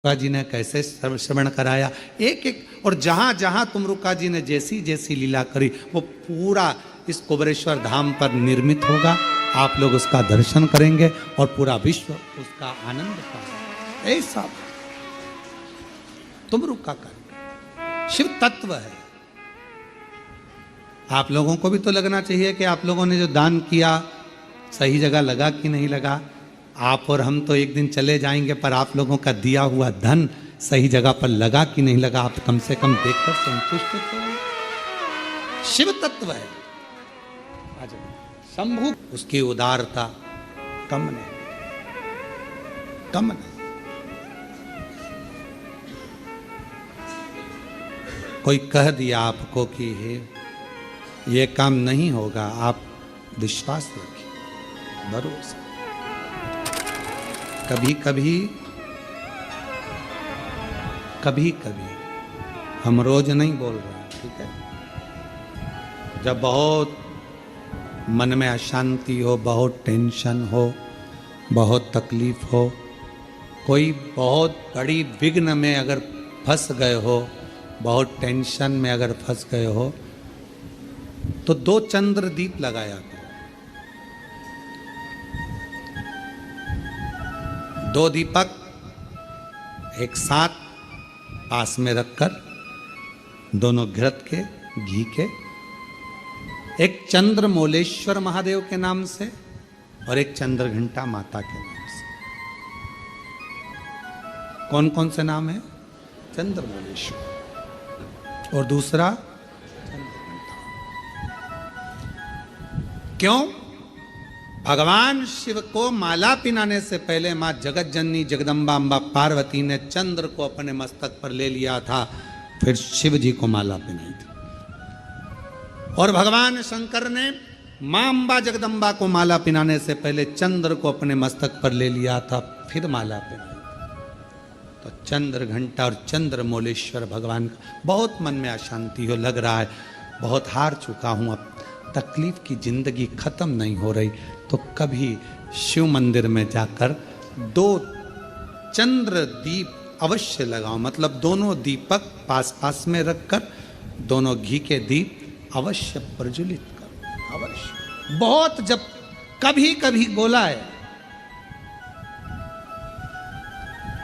रुका जी ने कैसे श्रवण कराया, एक एक, और जहां जहां तुम रुका जी ने जैसी जैसी लीला करी वो पूरा इस कुबेरेश्वर धाम पर निर्मित होगा। आप लोग उसका दर्शन करेंगे और पूरा विश्व उसका आनंद पाएगा। ऐसा तुम रुका कर शिव तत्व है। आप लोगों को भी तो लगना चाहिए कि आप लोगों ने जो दान किया सही जगह लगा कि नहीं लगा। आप और हम तो एक दिन चले जाएंगे, पर आप लोगों का दिया हुआ धन सही जगह पर लगा कि नहीं लगा, आप कम से कम देखकर संतुष्ट हो। शिव तत्व है शंभु, उसकी उदारता कम नहीं, कम नहीं। कोई कह दिया आपको कि ये काम नहीं होगा, आप विश्वास रखिए, भरोसा। कभी कभी हम रोज नहीं बोल रहे हैं, ठीक है। जब बहुत मन में अशांति हो, बहुत टेंशन हो, बहुत तकलीफ हो, कोई बहुत बड़ी विघ्न में अगर फंस गए हो, बहुत टेंशन में अगर फंस गए हो, तो 2 चंद्र दीप लगाया करो। 2 दीपक एक साथ पास में रखकर, दोनों घृत के, घी के, एक चंद्र मोलेश्वर महादेव के नाम से और एक चंद्र घंटा माता के नाम से। कौन कौन से नाम है? चंद्र मोलेश्वर और दूसरा चंद्र घंटा। क्यों? भगवान शिव को माला पिनाने से पहले मां जगत जननी जगदम्बा अम्बा पार्वती ने चंद्र को अपने मस्तक पर ले लिया था, फिर शिव जी को माला पिनाई थी। और भगवान शंकर ने मां अम्बा जगदम्बा को माला पिनाने से पहले चंद्र को अपने मस्तक पर ले लिया था, फिर माला पिनाई थी। तो चंद्र घंटा और चंद्र मोलेश्वर भगवान का। बहुत मन में अशांति हो, लग रहा है बहुत हार चुका हूं, अब तकलीफ की जिंदगी खत्म नहीं हो रही, तो कभी शिव मंदिर में जाकर 2 चंद्र दीप अवश्य लगाओ। मतलब दोनों दीपक पास पास में रखकर दोनों घी के दीप अवश्य प्रज्वलित करो, अवश्य। बहुत जब कभी कभी बोला है,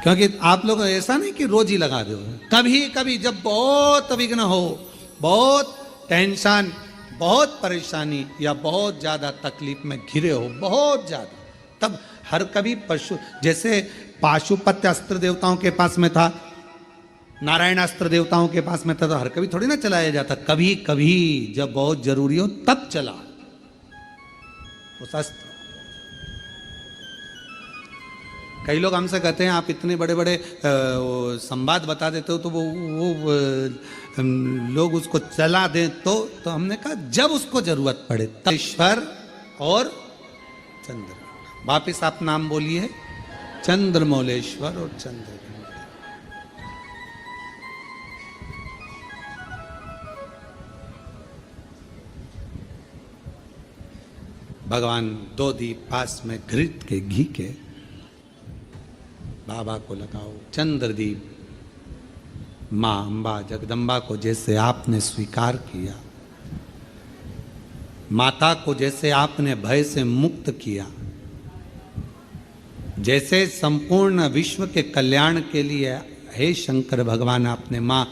क्योंकि आप लोग ऐसा नहीं कि रोज ही लगा दो, कभी कभी जब बहुत विघ्न हो, बहुत टेंशन, बहुत परेशानी या बहुत ज्यादा तकलीफ में घिरे हो, बहुत ज्यादा, तब हर कभी पशु, जैसे पाशुपत्य अस्त्र देवताओं के पास में था, नारायण अस्त्र देवताओं के पास में था, तो हर कभी थोड़ी ना चलाया जाता, कभी कभी जब बहुत जरूरी हो तब चला उस अस्त्र। कई लोग हमसे कहते हैं आप इतने बड़े बड़े संवाद बता देते हो, तो वो लोग उसको चला दें, तो हमने कहा जब उसको जरूरत पड़े तब। ईश्वर और चंद्र, वापिस आप नाम बोलिए, चंद्र मोलेश्वर और चंद्र। भगवान 2 दीप पास में घृत के, घी के बाबा को लगाओ। चंद्र दीप मां अम्बा जगदम्बा को जैसे आपने स्वीकार किया, माता को जैसे आपने भय से मुक्त किया, जैसे संपूर्ण विश्व के कल्याण के लिए हे शंकर भगवान आपने मां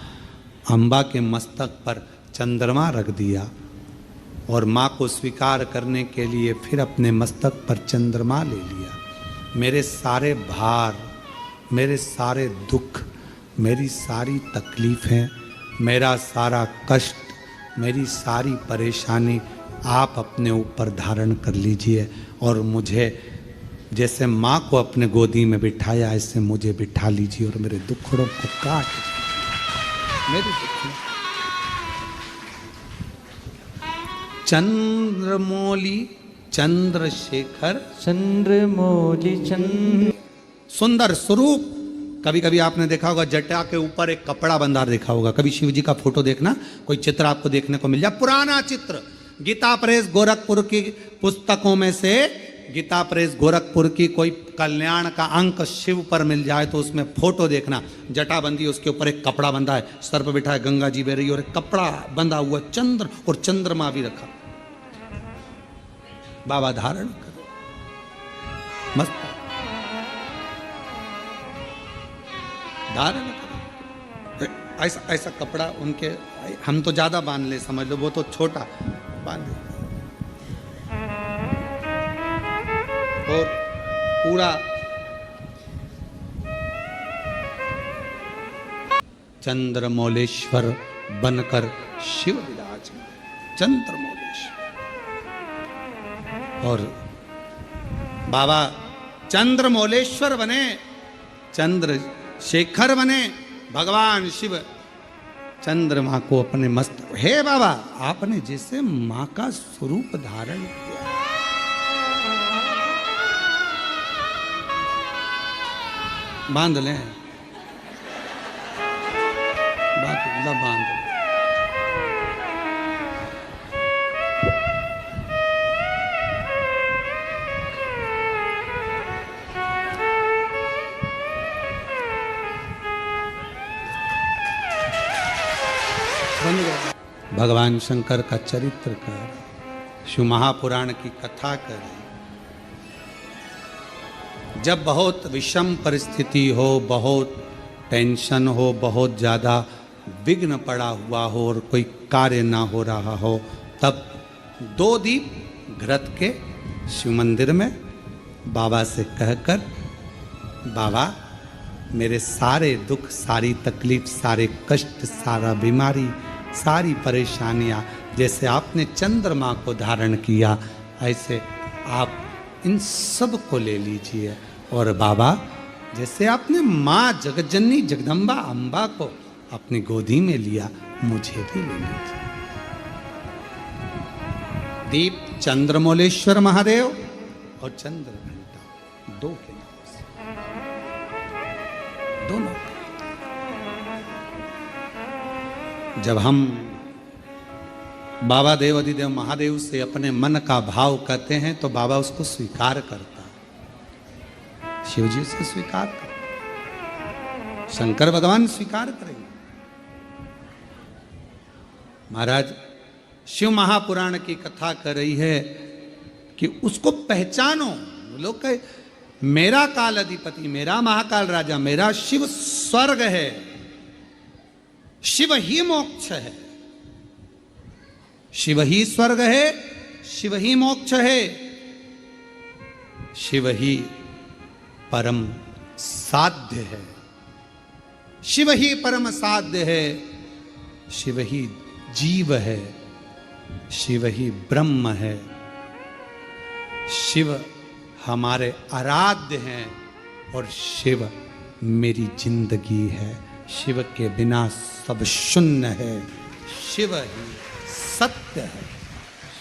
अम्बा के मस्तक पर चंद्रमा रख दिया, और मां को स्वीकार करने के लिए फिर अपने मस्तक पर चंद्रमा ले लिया। मेरे सारे भार, मेरे सारे दुख, मेरी सारी तकलीफें, मेरा सारा कष्ट, मेरी सारी परेशानी आप अपने ऊपर धारण कर लीजिए, और मुझे जैसे माँ को अपने गोदी में बिठाया ऐसे मुझे बिठा लीजिए, और मेरे दुखड़ों को काट मेरे दुख। चंद्रमौली चंद्रशेखर, चंद्रमौली चंद्र, सुंदर स्वरूप। कभी कभी आपने देखा होगा जटा के ऊपर एक कपड़ा बंधा देखा होगा, कभी शिव जी का फोटो देखना, कोई चित्र आपको देखने को मिल जाए, पुराना चित्र, गीता प्रेस गोरखपुर की पुस्तकों में से गीता प्रेस गोरखपुर की कोई कल्याण का अंक शिव पर मिल जाए तो उसमें फोटो देखना, जटाबंदी, उसके ऊपर एक कपड़ा बंधा है, सर पर बिठा है गंगा जी बह रही है और एक कपड़ा बंधा हुआ चंद्र और चंद्रमा भी रखा। बाबा धारण करो, मस्त धारण करो। ऐसा ऐसा कपड़ा उनके, हम तो ज्यादा बांध ले समझ लो, वो तो छोटा बांध ले। और पूरा चंद्रमौलेश्वर बनकर शिव विराजमान, चंद्रमौलेश्वर। और बाबा चंद्रमौलेश्वर बने, चंद्रशेखर बने, भगवान शिव चंद्रमा को अपने मस्त, हे बाबा आपने जैसे मां का स्वरूप धारण किया, बांध लें, बांध लें। भगवान शंकर का चरित्र कर, शिव महापुराण की कथा करें। जब बहुत विषम परिस्थिति हो, बहुत टेंशन हो, बहुत ज़्यादा विघ्न पड़ा हुआ हो और कोई कार्य ना हो रहा हो, तब 2 दीप घृत के शिव मंदिर में बाबा से कहकर, बाबा मेरे सारे दुख, सारी तकलीफ, सारे कष्ट, सारा बीमारी, सारी परेशानियां, जैसे आपने चंद्रमा को धारण किया ऐसे आप इन सब को ले लीजिए। और बाबा जैसे आपने माँ जगज्जननी जगदम्बा अम्बा को अपनी गोदी में लिया, मुझे भी ले लीजिए। दीप चंद्रमौलेश्वर महादेव और चंद्र घंटा 2 के नाम से, दोनों। जब हम बाबा देव अधिदेव महादेव से अपने मन का भाव कहते हैं तो बाबा उसको स्वीकार करता है, शिव जी से स्वीकार करते, शंकर भगवान स्वीकार करेंगे। महाराज शिव महापुराण की कथा कर रही है कि उसको पहचानो। लोग कहे मेरा काल अधिपति, मेरा महाकाल राजा, मेरा शिव स्वर्ग है, शिव ही मोक्ष है, शिव ही स्वर्ग है, शिव ही मोक्ष है, शिव ही परम साध्य है, शिव ही परम साध्य है, शिव ही जीव है, शिव ही ब्रह्म है, शिव हमारे आराध्य हैं और शिव मेरी जिंदगी है। शिव के बिना सब शून्य है, शिव ही सत्य है,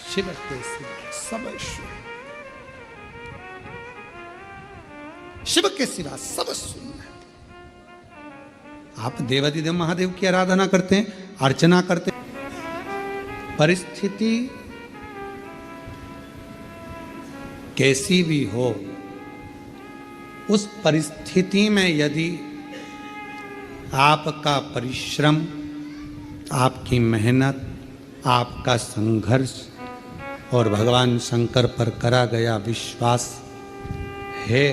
शिव के सिवा सब शून्य, शिव के सिवा सब शून्य है। आप देवाधिदेव महादेव की आराधना करते हैं, अर्चना करते हैं, परिस्थिति कैसी भी हो, उस परिस्थिति में यदि आपका परिश्रम, आपकी मेहनत, आपका संघर्ष और भगवान शंकर पर करा गया विश्वास है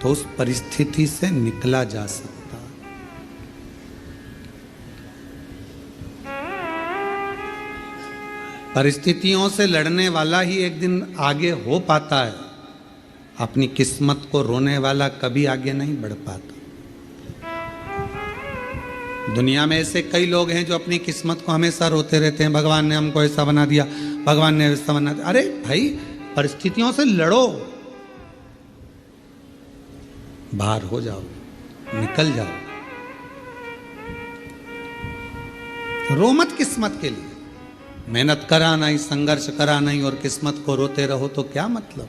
तो उस परिस्थिति से निकला जा सकता। परिस्थितियों से लड़ने वाला ही एक दिन आगे हो पाता है, अपनी किस्मत को रोने वाला कभी आगे नहीं बढ़ पाता। दुनिया में ऐसे कई लोग हैं जो अपनी किस्मत को हमेशा रोते रहते हैं, भगवान ने हमको ऐसा बना दिया, भगवान ने ऐसा बना दिया। अरे भाई परिस्थितियों से लड़ो, बाहर हो जाओ, निकल जाओ, रो मत किस्मत के लिए। मेहनत करा नहीं, संघर्ष करा नहीं और किस्मत को रोते रहो तो क्या मतलब।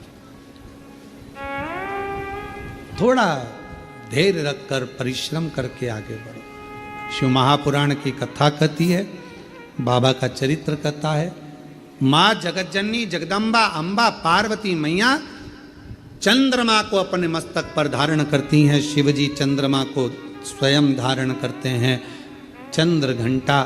थोड़ा धैर्य रखकर परिश्रम करके आगे बढ़ो। शिव महापुराण की कथा कहती है, बाबा का चरित्र कहता है, माँ जगज्जननी जगदम्बा अम्बा पार्वती मैया चंद्रमा को अपने मस्तक पर धारण करती हैं। शिव जी चंद्रमा को स्वयं धारण करते हैं। चंद्र घंटा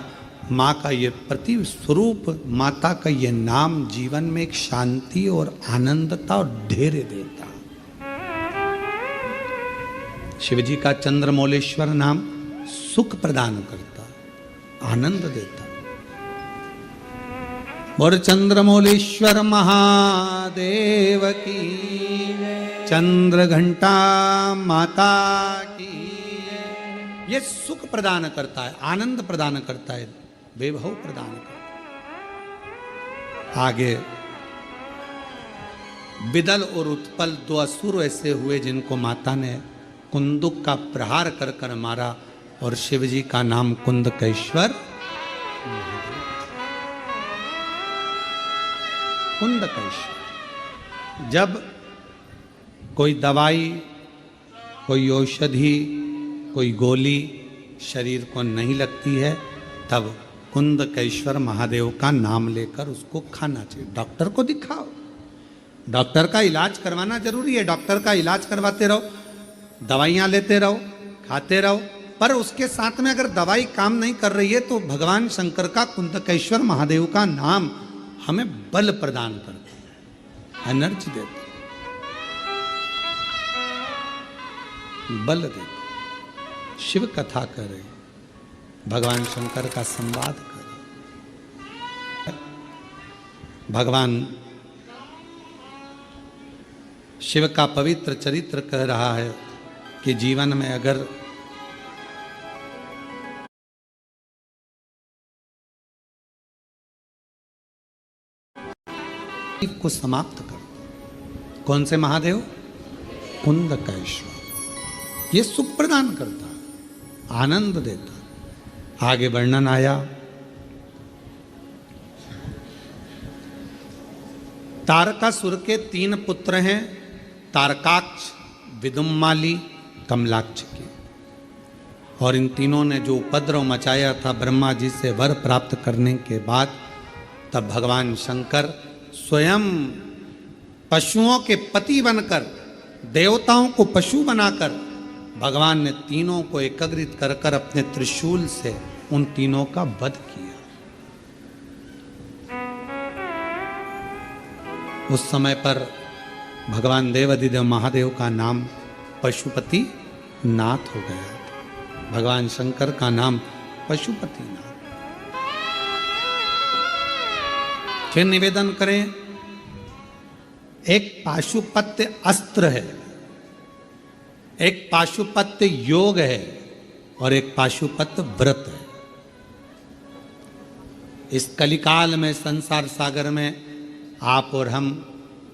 माँ का ये प्रति स्वरूप, माता का ये नाम जीवन में एक शांति और आनंदता और धैर्य देता। शिव जी का चंद्रमौलेश्वर नाम सुख प्रदान करता, आनंद देता। और चंद्रमौलेश्वर महादेव की, चंद्र घंटा माता की। ये सुख प्रदान करता है, आनंद प्रदान करता है, वैभव प्रदान करता है। आगे बिदल और उत्पल दो असुर ऐसे हुए जिनको माता ने कुंदुक का प्रहार कर कर मारा, और शिव जी का नाम कुंदकेश्वर। कुंदकेश्वर। जब कोई दवाई, कोई औषधि, कोई गोली शरीर को नहीं लगती है, तब कुंदकेश्वर महादेव का नाम लेकर उसको खाना चाहिए। डॉक्टर को दिखाओ, डॉक्टर का इलाज करवाना जरूरी है। डॉक्टर का इलाज करवाते रहो, दवाइयाँ लेते रहो, खाते रहो, पर उसके साथ में अगर दवाई काम नहीं कर रही है तो भगवान शंकर का, कुंदकेश्वर महादेव का नाम हमें बल प्रदान करता है, एनर्जी देता, बल देता। शिव कथा करे, भगवान शंकर का संवाद करे। भगवान शिव का पवित्र चरित्र कह रहा है कि जीवन में अगर को समाप्त कर। कौन से महादेव? कुंदकेश्वर। ये सुख प्रदान करता है, आनंद देता है। आगे वर्णन आया, तारकासुर के 3 पुत्र हैं, तारकाक्ष, विदुम्माली, कमलाक्ष के। और इन तीनों ने जो उपद्रव मचाया था ब्रह्मा जी से वर प्राप्त करने के बाद, तब भगवान शंकर स्वयं पशुओं के पति बनकर, देवताओं को पशु बनाकर, भगवान ने तीनों को एकत्रित कर कर अपने त्रिशूल से उन तीनों का वध किया। उस समय पर भगवान देवाधिदेव महादेव का नाम पशुपति नाथ हो गया था। भगवान शंकर का नाम पशुपति नाथ। फिर निवेदन करें, एक पाशुपत्य अस्त्र है, एक पाशुपत्य योग है, और एक पाशुपत्य व्रत है। इस कलिकाल में, संसार सागर में आप और हम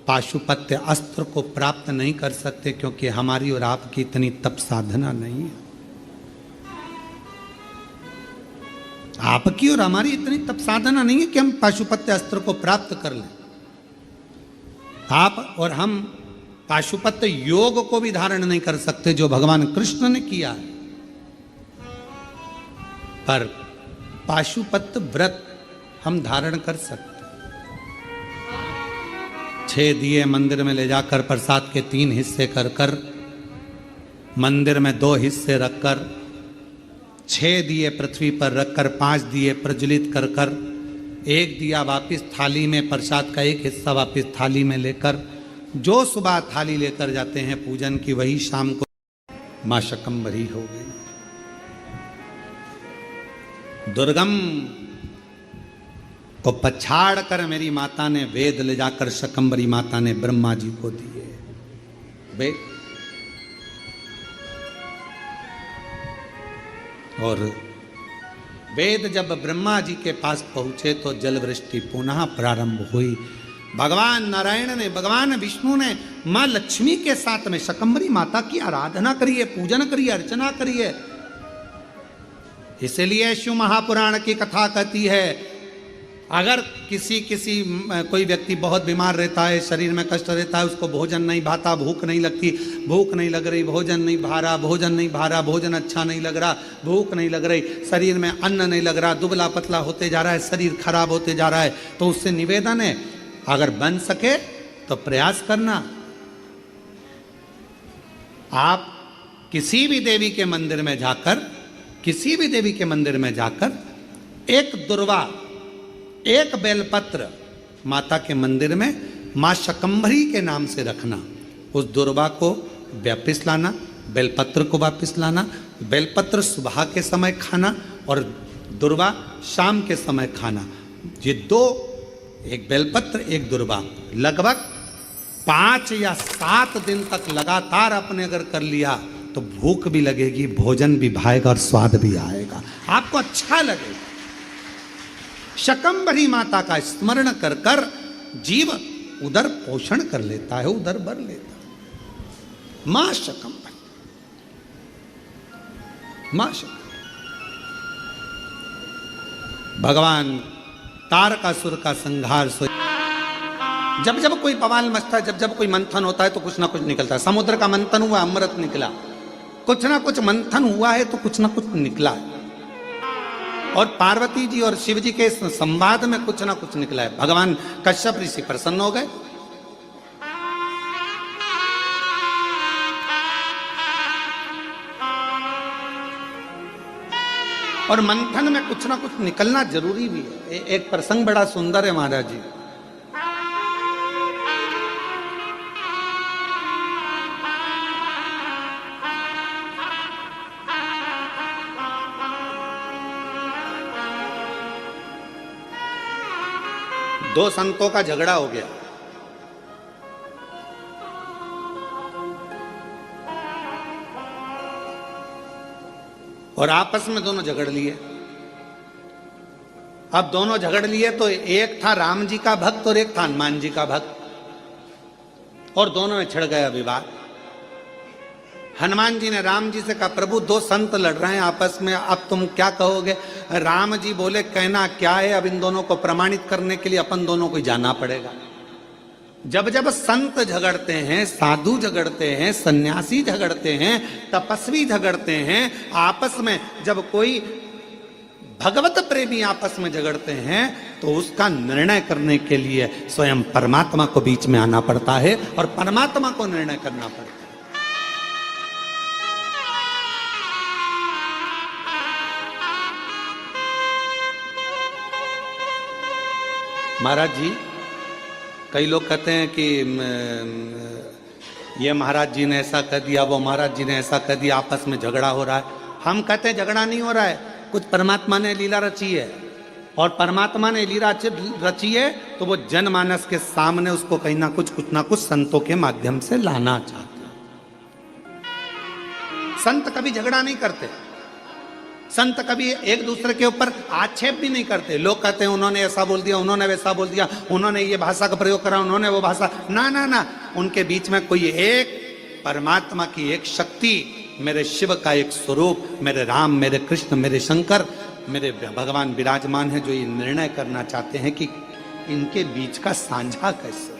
पाशुपत्य अस्त्र को प्राप्त नहीं कर सकते, क्योंकि हमारी और आपकी इतनी तप साधना नहीं है। आपकी और हमारी इतनी तप साधना नहीं है कि हम पाशुपत्य अस्त्र को प्राप्त कर लें। आप और हम पाशुपत्य योग को भी धारण नहीं कर सकते, जो भगवान कृष्ण ने किया है। पर पाशुपत्य व्रत हम धारण कर सकते। 6 दिए मंदिर में ले जाकर प्रसाद के 3 हिस्से कर कर, मंदिर में 2 हिस्से रखकर, 6 दिए पृथ्वी पर रखकर 5 दिए प्रज्वलित कर कर, 1 दिया वापिस थाली में, प्रसाद का 1 हिस्सा वापिस थाली में लेकर, जो सुबह थाली लेकर जाते हैं पूजन की, वही शाम को मां शकंभरी हो गई। दुर्गम को पछाड़ कर मेरी माता ने वेद ले जाकर शकंभरी माता ने ब्रह्मा जी को दिए। वेद और वेद जब ब्रह्मा जी के पास पहुंचे तो जल वृष्टि पुनः प्रारंभ हुई। भगवान नारायण ने, भगवान विष्णु ने मां लक्ष्मी के साथ में शकंभरी माता की आराधना करिए, पूजन करिए, अर्चना करिए। इसलिए शिव महापुराण की कथा कहती है, अगर कोई व्यक्ति बहुत बीमार रहता है, शरीर में कष्ट रहता है, उसको भोजन नहीं भाता, भूख नहीं लगती, भूख नहीं लग रही, भोजन नहीं भा रहा, भोजन नहीं भा रहा, भोजन अच्छा नहीं लग रहा, भूख नहीं लग रही, शरीर में अन्न नहीं लग रहा, दुबला पतला होते जा रहा है, शरीर खराब होते जा रहा है, तो उससे निवेदन है, अगर बन सके तो प्रयास करना, आप किसी भी देवी के मंदिर में जाकर, किसी भी देवी के मंदिर में जाकर एक दुर्वा, एक बेलपत्र माता के मंदिर में माँ शकंभरी के नाम से रखना। उस दुर्वा को वापिस लाना, बेलपत्र को वापिस लाना। बेलपत्र सुबह के समय खाना और दुर्वा शाम के समय खाना। ये दो, एक बेलपत्र एक दुर्वा, लगभग 5 या 7 दिन तक लगातार आपने अगर कर लिया तो भूख भी लगेगी, भोजन भी भाएगा और स्वाद भी आएगा, आपको अच्छा लगेगा। शकंभरी माता का स्मरण कर कर जीव उदर पोषण कर लेता है, उदर भर लेता है। मां शकंभरी, मां शकंभरी। भगवान तारकासुर का संहार सो, जब जब कोई बवाल मचता है, जब जब कोई मंथन होता है तो कुछ ना कुछ निकलता है। समुद्र का मंथन हुआ, अमृत निकला। कुछ ना कुछ मंथन हुआ है तो कुछ ना कुछ निकला है। और पार्वती जी और शिव जी के संवाद में कुछ ना कुछ निकला है। भगवान कश्यप ऋषि प्रसन्न हो गए और मंथन में कुछ ना कुछ निकलना जरूरी भी है। एक प्रसंग बड़ा सुंदर है महाराज जी। दो संतों का झगड़ा हो गया। और आपस में दोनों झगड़ लिए। अब दोनों झगड़ लिए तो एक था राम जी का भक्त और एक था हनुमान जी का भक्त, और दोनों में छिड़ गया विवाद। हनुमान जी ने राम जी से कहा, प्रभु दो संत लड़ रहे हैं आपस में, अब तुम क्या कहोगे? राम जी बोले, कहना क्या है, अब इन दोनों को प्रमाणित करने के लिए अपन दोनों को जाना पड़ेगा। जब जब संत झगड़ते हैं, साधु झगड़ते हैं, सन्यासी झगड़ते हैं, तपस्वी झगड़ते हैं, आपस में जब कोई भगवत प्रेमी आपस में झगड़ते हैं तो उसका निर्णय करने के लिए स्वयं परमात्मा को बीच में आना पड़ता है और परमात्मा को निर्णय करना पड़ता है। महाराज जी, कई लोग कहते हैं कि ये महाराज जी ने ऐसा कर दिया, वो महाराज जी ने ऐसा कर दिया, आपस में झगड़ा हो रहा है। हम कहते हैं झगड़ा नहीं हो रहा है, कुछ परमात्मा ने लीला रची है, और परमात्मा ने लीला रची है तो वो जनमानस के सामने उसको कहीं ना कुछ संतों के माध्यम से लाना चाहते हैं। संत कभी झगड़ा नहीं करते, संत कभी एक दूसरे के ऊपर आक्षेप भी नहीं करते। लोग कहते हैं उन्होंने ऐसा बोल दिया, उन्होंने वैसा बोल दिया, उन्होंने ये भाषा का प्रयोग करा, उन्होंने वो भाषा, ना ना ना। उनके बीच में कोई एक परमात्मा की एक शक्ति, मेरे शिव का एक स्वरूप, मेरे राम, मेरे कृष्ण, मेरे शंकर, मेरे भगवान विराजमान है, जो ये निर्णय करना चाहते हैं कि इनके बीच का साझा कैसे।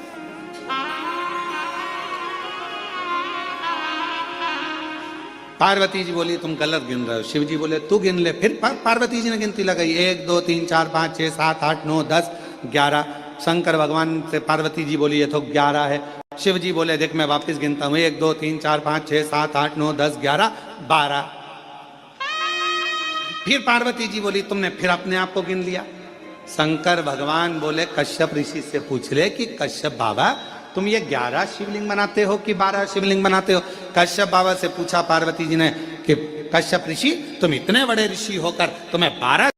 पार्वती जी बोली तुम गलत गिन रहे हो। शिव जी बोले तू गिन ले। फिर पार्वती जी ने गिनती लगाई, 1 2 3 4 5 6 7 8 9 10 11। शंकर भगवान से पार्वती जी बोली ये तो 11 है। शिव जी बोले देख मैं वापस गिनता हूं, 1 2 3 4 5 6 7 8 9 10 11 12। फिर पार्वती जी बोली तुमने फिर अपने आप को गिन लिया। शंकर भगवान बोले कश्यप ऋषि से पूछ ले कि कश्यप बाबा तुम ये 11 शिवलिंग बनाते हो कि 12 शिवलिंग बनाते हो? कश्यप बाबा से पूछा पार्वती जी ने कि कश्यप ऋषि तुम इतने बड़े ऋषि होकर तुम्हें 12